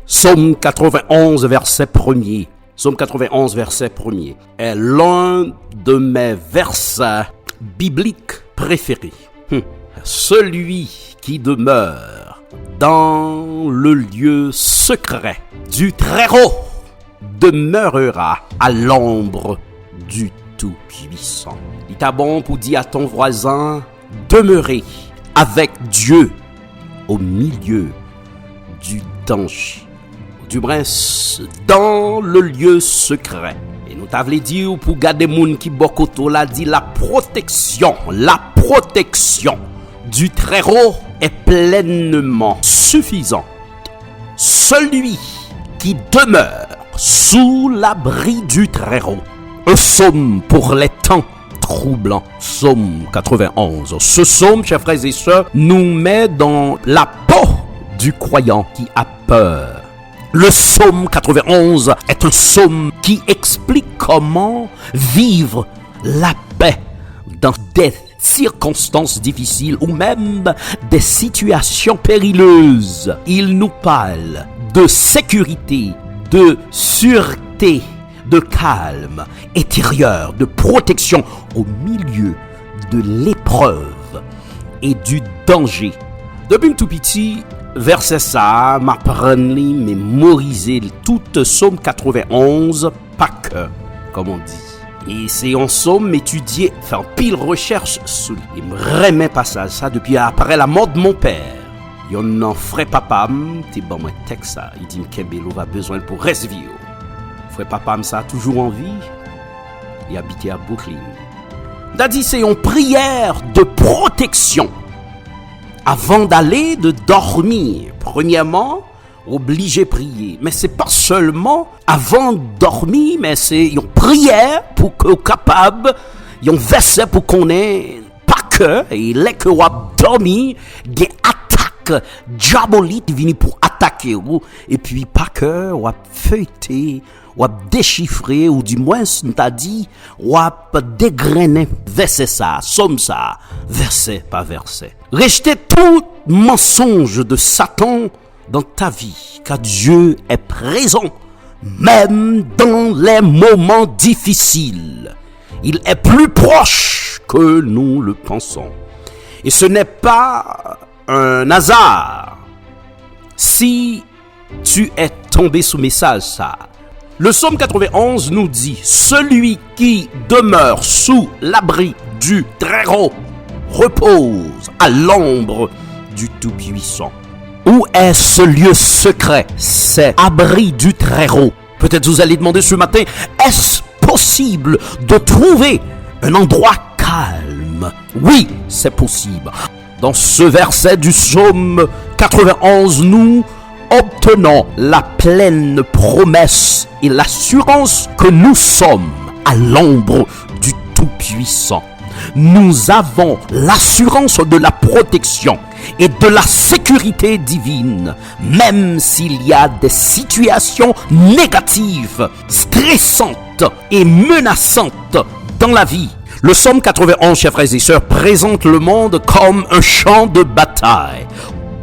Psaume 91, verset 1er. Psaume 91, verset 1er est l'un de mes versets bibliques préférés. Celui qui demeure dans le lieu secret du Très-Haut demeurera à l'ombre du Tout-Puissant. Il t'a bon pour dire à ton voisin, demeurer avec Dieu au milieu du danger. Du moins, dans le lieu secret. Et nous t'avons dit pour garder moun qui bokoto la dit la protection du Très-Haut est pleinement suffisante. Celui qui demeure sous l'abri du Très-Haut. Un psaume pour les temps troublants. Psaume 91. Ce psaume, chers frères et sœurs, nous met dans la peau du croyant qui a peur. Le psaume 91 est un psaume qui explique comment vivre la paix dans des circonstances difficiles ou même des situations périlleuses. Il nous parle de sécurité, de sûreté, de calme intérieur, de protection au milieu de l'épreuve et du danger. Depuis tout petit, verset ça, m'apprendre li mémoriser tout psaume 91 par cœur, comme on dit. Et c'est en psaume étudié, faire pile recherche sur lui. Il me remet pas ça depuis après la mort de mon père. Yon nan frère papam, t'es bon moi texte ça, il dit m'kembelo va besoin pour reste vie. Frère papam ça toujours en vie. Il habitait à Brooklyn. D'a dit c'est une prière de protection. Avant d'aller de dormir, premièrement, obligé de prier. Mais c'est pas seulement avant de dormir, mais c'est une prière pour que capable, un verset pour qu'on ait pas que, et les que vous dormi, des attaques diaboliques viennent pour attaquer vous, et puis pas que vous feuilleté, ou déchiffrer, ou du moins, on t'a dit, ou dégrainer verset ça, somme ça, verset par verset. Rejetez tout mensonge de Satan dans ta vie, car Dieu est présent, même dans les moments difficiles. Il est plus proche que nous le pensons. Et ce n'est pas un hasard si tu es tombé sous message ça. Le psaume 91 nous dit, celui qui demeure sous l'abri du Très-Haut repose à l'ombre du Tout-Puissant. Où est ce lieu secret? C'est abri du Très-Haut. Peut-être vous allez demander ce matin, est-ce possible de trouver un endroit calme? Oui, c'est possible. Dans ce verset du psaume 91, nous obtenons la pleine promesse et l'assurance que nous sommes à l'ombre du Tout-Puissant. Nous avons l'assurance de la protection et de la sécurité divine, même s'il y a des situations négatives, stressantes et menaçantes dans la vie. Le psaume 91, chers frères et sœurs, présente le monde comme un champ de bataille.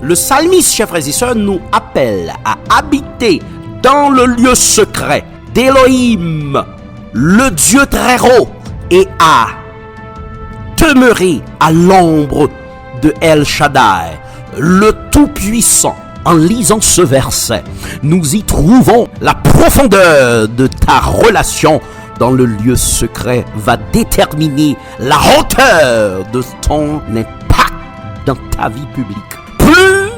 Le psalmiste, chers frères et sœurs, nous appelle à habiter dans le lieu secret d'Élohim, le Dieu Très-Haut, et à demeurer à l'ombre de El Shaddai, le Tout-Puissant. En lisant ce verset, nous y trouvons la profondeur de ta relation dans le lieu secret va déterminer la hauteur de ton impact dans ta vie publique. Plus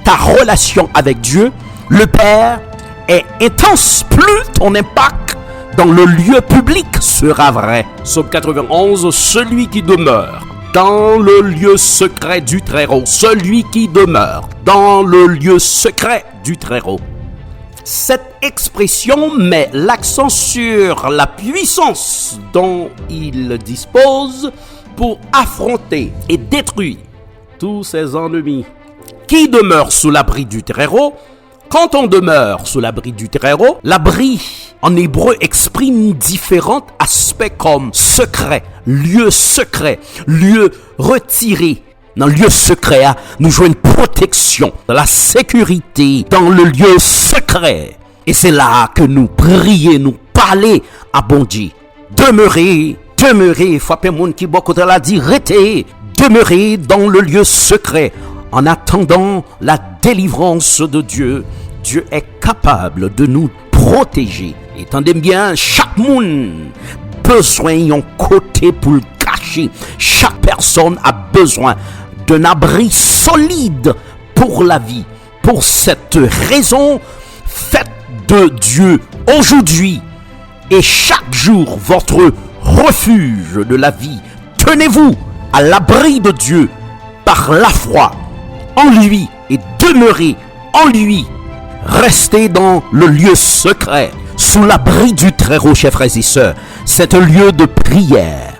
ta relation avec Dieu, le Père, est intense, plus ton impact dans le lieu public sera vrai. Psaume 91, celui qui demeure dans le lieu secret du Très-Haut, celui qui demeure dans le lieu secret du Très-Haut. Cette expression met l'accent sur la puissance dont il dispose pour affronter et détruire tous ses ennemis. Qui demeure sous l'abri du Très-Haut? Quand on demeure sous l'abri du Très-Haut, l'abri en hébreu exprime différents aspects comme secret, lieu retiré. Dans le lieu secret, nous jouons une protection, la sécurité dans le lieu secret. secret. Et c'est là que nous prions, nous parler à bon Dieu. Demeurez, frappez mon qui beaucoup l'a dit, demeurez dans le lieu secret en attendant la délivrance de Dieu. Dieu est capable de nous protéger. Et tendez bien, chaque monde besoin d'un côté pour le cacher. Chaque personne a besoin d'un abri solide pour la vie. Pour cette raison, faites de Dieu aujourd'hui et chaque jour votre refuge de la vie. Tenez-vous à l'abri de Dieu par la foi en lui et demeurez en lui. Restez dans le lieu secret, sous l'abri du Très-Haut, chers frères et sœurs. C'est un lieu de prière,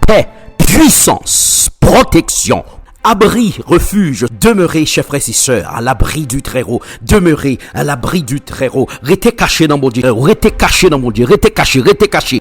paix, puissance, protection, abri, refuge. Demeurez, chers frères et sœurs, à l'abri du Très-Haut. Demeurez à l'abri du Très-Haut. Restez cachés dans mon Dieu. Restez cachés dans mon Dieu. Restez cachés.